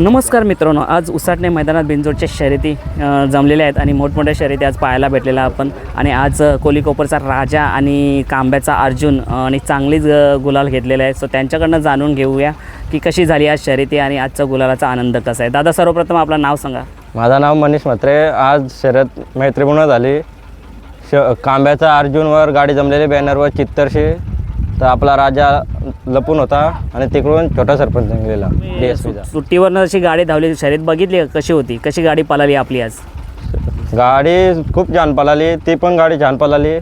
नमस्कार मित्रांनो, आज उसाटणे मैदानात बिनजोडच्या शर्यती जमलेल्या आहेत आणि मोठमोठ्या शर्यती आज पाहायला भेटलेल्या आपण. आणि आज कोलीकोपरचा राजा आणि कांब्याचा अर्जुन आणि चांगलीच गुलाल घेतलेला आहे. सो त्यांच्याकडनं जाणून घेऊया की कशी झाली आज शर्यती आणि आजचा गुलालाचा आनंद कसा आहे. दादा, सर्वप्रथम आपलं नाव सांगा. माझं नाव मनीष म्हात्रे. आज शर्यत मैत्रीपूर्ण झाली. कांब्याचा अर्जुनवर गाडी जमलेली, बॅनरवर चित्तरशी. तर आपला राजा लपून होता आणि तिकडून छोटा सरपंच निघलेला DSPचा. सुट्टीवरनं अशी गाडी धावली, शर्यत बघितली कशी होती, कशी गाडी पळाली आपली आज? गाडी खूप छान पळाली, ती पण गाडी छान पळाली.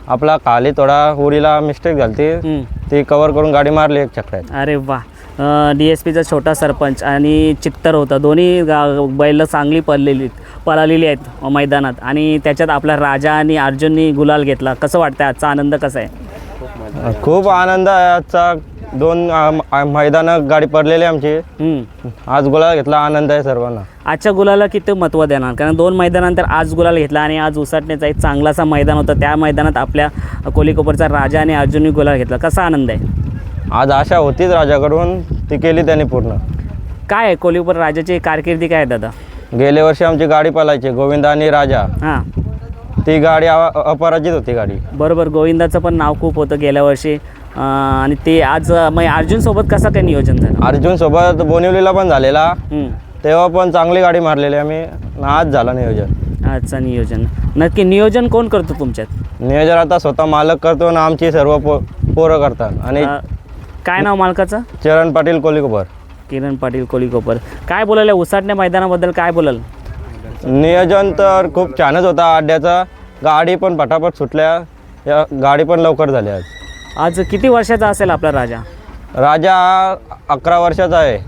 आपला खाली थोडा उडीला मिस्टेक झाली, ती कवर करून गाडी मारली एक चक्रात. अरे वा. DSPचा छोटा सरपंच आणि चित्तर होता, दोन्ही बैल चांगली पळालेली आहेत मैदानात. आणि त्याच्यात आपला राजा आणि अर्जुननी गुलाल घेतला. कसं वाटतं, आजचा आनंद कसा आहे? खूप आनंद आहे आजचा. दोन मैदानं गाडी पडलेली आमची. आज गुलाल घेतला, आनंद आहे सर्वांना. आजच्या गुलाला किती महत्त्व देणार? कारण दोन मैदानानंतर आज गुलाल घेतला आणि आज उसाटण्याचा एक चांगलासा मैदान होतं. त्या मैदानात आपल्या कोलीकोपरचा राजा आणि अर्जुननी गुलाल घेतला. कसा आनंद आहे? आज आशा होतीच राजाकडून, ती केली त्यांनी पूर्ण. काय आहे कोलीकोपर राजाची कारकिर्दी काय आहे दादा? गेल्या वर्षी आमची गाडी पळायची गोविंदा आणि राजा. हां, ती गाडी अपराजित होती गाडी. बरोबर. गोविंदाचं पण नाव खूप होतं गेल्या वर्षी. आणि ते आज मग अर्जुनसोबत कसं काय नियोजन झालं? अर्जुनसोबत बोनिवलीला पण झालेला, तेव्हा पण चांगली गाडी मारलेली आम्ही. आज झाला नियोजन. आजचं नियोजन नक्की नियोजन कोण करतो तुमच्यात? नियोजन आता स्वतः मालक करतो ना, आमची सर्व पोरं करतात. आणि काय नाव मालकाचं? चरण पाटील कोलीकोपर. किरण पाटील कोलीकोपर. काय बोलायला उसाटण्या मैदानाबद्दल काय बोलाल? नियोजन तर खूप छानच होता अड्ड्याचा. गाडी पण पटापट सुटल्या, गाडी पण लवकर झाली. आज किती वर्षाचा असेल आपला राजा? राजा 11 वर्षाचा आहे.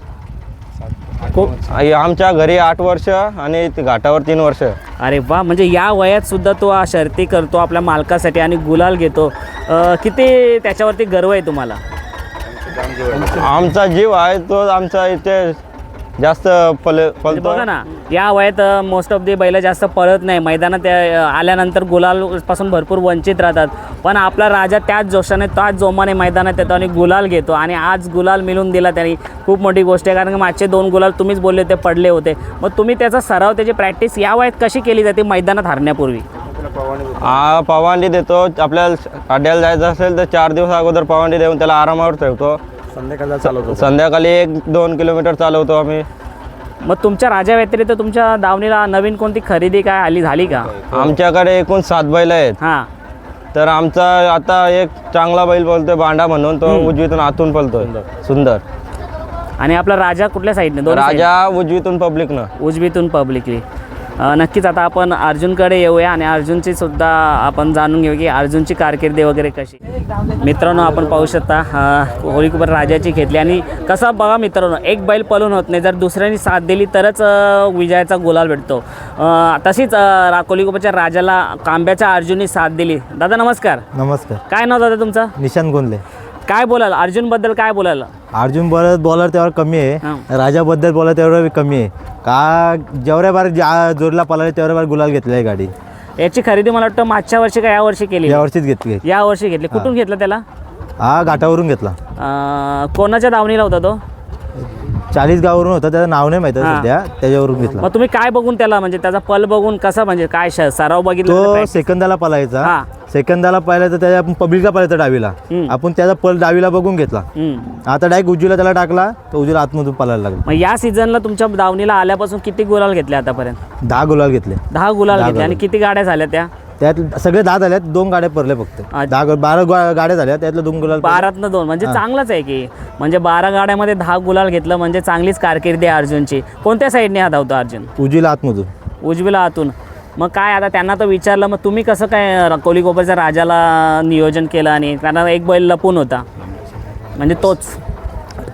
आमच्या घरी 8 वर्ष आणि घाटावर 3 वर्ष. अरे वा. म्हणजे या वयात सुद्धा तो शर्ती करतो आपल्या मालकासाठी आणि गुलाल घेतो. किती त्याच्यावरती गर्व आहे तुम्हाला? आमचा जीव आहे तो. आमचा इथे जास्त पळतो. बघा ना, या वयात मोस्ट ऑफ दी बैल जास्त पळत नाही. मैदानात आल्यानंतर गुलालपासून भरपूर वंचित राहतात. पण आपला राजा त्याच जोशाने, त्याच जोमाने मैदानात येतो आणि गुलाल घेतो. आणि आज गुलाल मिळून दिला त्यांनी, खूप मोठी गोष्ट आहे. कारण की मागचे 2 गुलाल तुम्हीच बोलले होते पडले होते. मग तुम्ही त्याचा सराव, त्याची प्रॅक्टिस या वयात कशी केली जाते मैदानात हारण्यापूर्वी? पवांडी देतो. आपल्याला अड्ड्याला जायचं असेल तर 4 दिवस अगोदर पवांडी देऊन त्याला आरामावर ठेवतो. संध्याकाळी 1-2 किलोमीटर चालवतो आम्ही. मग तुमच्या राजा व्यतिरिक्त तुमच्या दावणीला नवीन कोणती खरेदी काय झाली का? आमच्याकडे एकूण 7 बैल आहेत. हां. तर आमचा आता एक चांगला बैल पळतोय बांडा म्हणून, तो उजवीतून आतून पळतोय सुंदर. आणि आपला राजा कुठल्या साईडने? राजा उजवीतून पब्लिकनं. उजवीतून पब्लिकली. नक्कीच आता आपण अर्जुनकडे येऊया आणि अर्जुनची सुद्धा आपण जाणून घेऊ की अर्जुनची कारकिर्दी वगैरे कशी. मित्रांनो, आपण पाहू शकता कोलीकोपर राजाची घेतली. आणि कसं बघा मित्रांनो, एक बैल पळून होत नाही, जर दुसऱ्यांनी साथ दिली तरच विजयाचा गुलाल भेटतो. तशीच कोलीकोपरच्या राजाला कांब्याच्या अर्जुननी साथ दिली. दादा नमस्कार. नमस्कार. काय नाव दादा तुमचं? निशांत गोंदले. काय बोलाल अर्जुनबद्दल? काय बोलाल? अर्जुन बॉलर तेवढा कमी आहे, राजाबद्दल बॉलर तेवढं कमी आहे. का जेवढ्या बार जोडला पळाले तेवढ्या बार गुलाल घेतला आहे गाडी. याची खरेदी मला वाटतं मागच्या वर्षी का या वर्षी केली? या वर्षीच घेतली. या वर्षी घेतली. कुठून घेतला त्याला? हा, घाटावरून घेतला. कोणाच्या दावणीला होता तो? 40 गावावरून होता, त्याचं नाव नाही माहिती सध्या, त्याच्यावरून घेतला. मग तुम्ही काय बघून त्याला, म्हणजे त्याचा पल बघून कसा, म्हणजे काय सराव बघितला? तो सेकंदाला पळायचा. सेकंदाला पळायचा, त्याच्या आपण पब्लिकला पळायचा डावीला. आपण त्याचा पल डावीला बघून घेतला. आता डायरेक्ट उजवीला त्याला टाकला, तो उजवीला आतमधून पळायला लागला. मग या सीझनला तुमच्या दावणीला आल्यापासून किती गुलाल घेतले आतापर्यंत? 10 गुलाल घेतले. 10 गुलाल घेतले. आणि किती गाड्या झाल्या त्या? त्यात सगळे 10 झाल्यात, 2 गाड्या पडले फक्त. 12 गाड्या झाल्या, त्यातल्या 2 गुलाल. 12तनं 2 म्हणजे चांगलंच आहे की. म्हणजे 12 गाड्यामध्ये 10 गुलाल घेतलं म्हणजे चांगलीच कारकिर्दी आहे अर्जुनची. कोणत्या साईडने हा धावतो अर्जुन? उजवीला आतमधून. उजवीला आतून. मग काय आता त्यांना तर विचारलं, मग तुम्ही कसं काय कोलीकोपरच्या राजाला नियोजन केलं? आणि कारण एक बैल लपून होता, म्हणजे तोच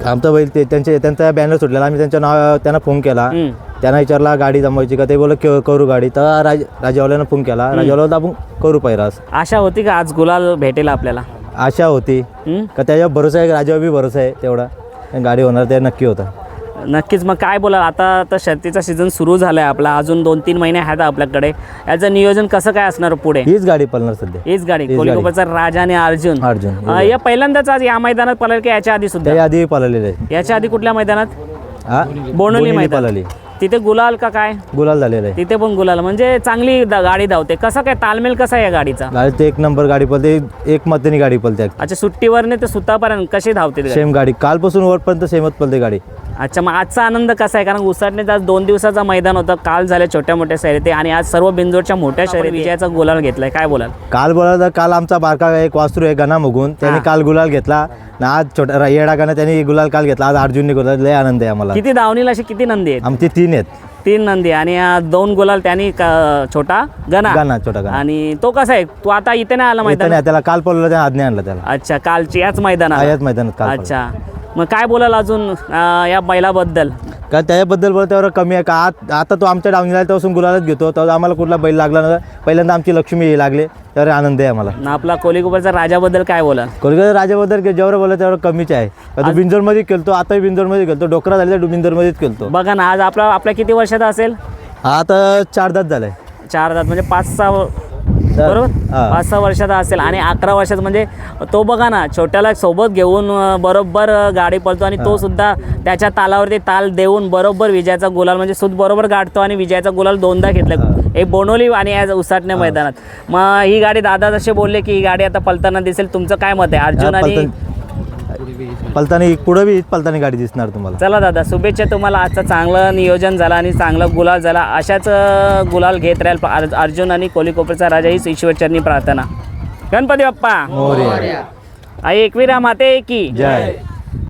आमचा बैल. त्यांचा बॅनर सुटलेला, आम्ही त्यांना फोन केला. त्यांना विचारला गाडी जमवायची का, ते बोल करू गाडी. तर राजावाल्यानं फोन केला. राजावाला आपण करू पैरास. आशा होती का आज गुलाल भेटेल आपल्याला? आशा होती का, त्याच्यावर भरोसा आहे, राजावर बी भरोसा आहे तेवढा. गाडी होणार ते नक्की होता. नक्कीच. मग काय बोला, आता तर शर्तीचा सीझन सुरू झाला आहे आपला, अजून 2-3 महिने आहेत आपल्याकडे. याचं नियोजन कसं काय असणार पुढे? हीच गाडी पळणार सध्या. हीच गाडी कोलीकोपरचा राजा आणि अर्जुन. या पहिल्यांदाच आज या मैदानात पळाल की याच्या आधी सुद्धा? याच्या आधी पळालेले आहे. याच्या आधी कुठल्या मैदानात? हा बोनोली मैदान पळाली, तिथे गुलाल का काय? गुलाल झालेलं आहे. तिथे पण गुलाल म्हणजे चांगली गाडी धावते. कसं काय तालमेल कसा आहे या गाडीचा? गाडी ते एक नंबर गाडी पळते, एक मतानी गाडी पळते. अच्छा सुट्टीवरने ते सुतापर्यंत कशी धावते ती गाडी? सेम गाडी कालपासून वरपर्यंत सेमच पळते गाडी. अच्छा मग आजचा आनंद कसा आहे? कारण उसाटणे आज 2 दिवसाचा मैदान होतं, काल झाले छोट्या मोठ्या शर्यती आणि आज सर्व बिंजोडच्या मोठ्या शर्यती विजयाचा गुलाल घेतलाय, काय बोलाल? काल बोलायला काल आमचा बारका एक वासरू आहे गणा मुगून, त्याने काल गुलाल घेतला ना. आज छोटा येडा गणा त्याने गुलाल काल घेतला, आज अर्जुनने गुलाल. लय आनंद आहे आम्हाला. किती धावणीला अशी किती नंदी आहेत? आमचे 3 आहेत. 3 नंदी आणि 2 गुलाल त्यांनी छोटा गणा गणा छोटा गणा आणि तो कसा आहे? तो आता इथे नाही आला मैदान? त्याला काल पळवलं, त्याने आज नाही आणलं त्याला. अच्छा कालची याच मैदानात? याच मैदानात काल पळवलं. अच्छा मग काय बोलाल अजून या बैलाबद्दल? का त्याच्याबद्दल बोलतो त्यावर कमी आहे का? आता तो आमच्या डावणीला आहे तेव्हापासून गुलालच घेतो, तेव्हा आम्हाला कुठला बैल लागला ना. पहिल्यांदा आमची लक्ष्मी लागले, त्यावर आनंद आहे आम्हाला. ना आपला कोलीगोबरचा राजाबद्दल काय बोलाल? कोलकाता राजाबद्दल जेवढं बोललं तेवढं कमीच आहे. आता बिंजोरमध्ये खेळतो, आताही बिंजोरमध्ये खेळतो, डोकरा झाले तर बिंजोरमध्येच खेळतो. बघा ना आज आपल्या किती वर्षाचा असेल? हा आता 4 दात झालाय. 4 दात म्हणजे 5-6 बरोबर, 5-6 वर्षाचा असेल आणि 11 वर्षाचा म्हणजे तो बघा ना छोट्याला सोबत घेऊन बरोबर गाडी पळतो आणि तो सुद्धा त्याच्या तालावरती ताल देऊन बरोबर विजयाचा गुलाल म्हणजे सुद्धा बरोबर गाठतो आणि विजयाचा गुलाल 2दा घेतला, एक बोनोली आणि आज उसाटणे मैदानात. मग ही गाडी दादा जसे बोलले की ही गाडी आता पळताना दिसेल, तुमचं काय मत आहे? अर्जुन आणि पलतानी पुढे बी पलतानी गाडी दिसणार तुम्हाला. चला दादा शुभेच्छा तुम्हाला. आजचं चांगलं नियोजन झालं आणि चांगलं गुलाल झाला. अशाच गुलाल घेत राहील अर्जुन आणि कोलीकोपरचा राजा, हीच ईश्वरचरणी प्रार्थना. गणपती बाप्पा मोरया. आई एकविरा माते की जय.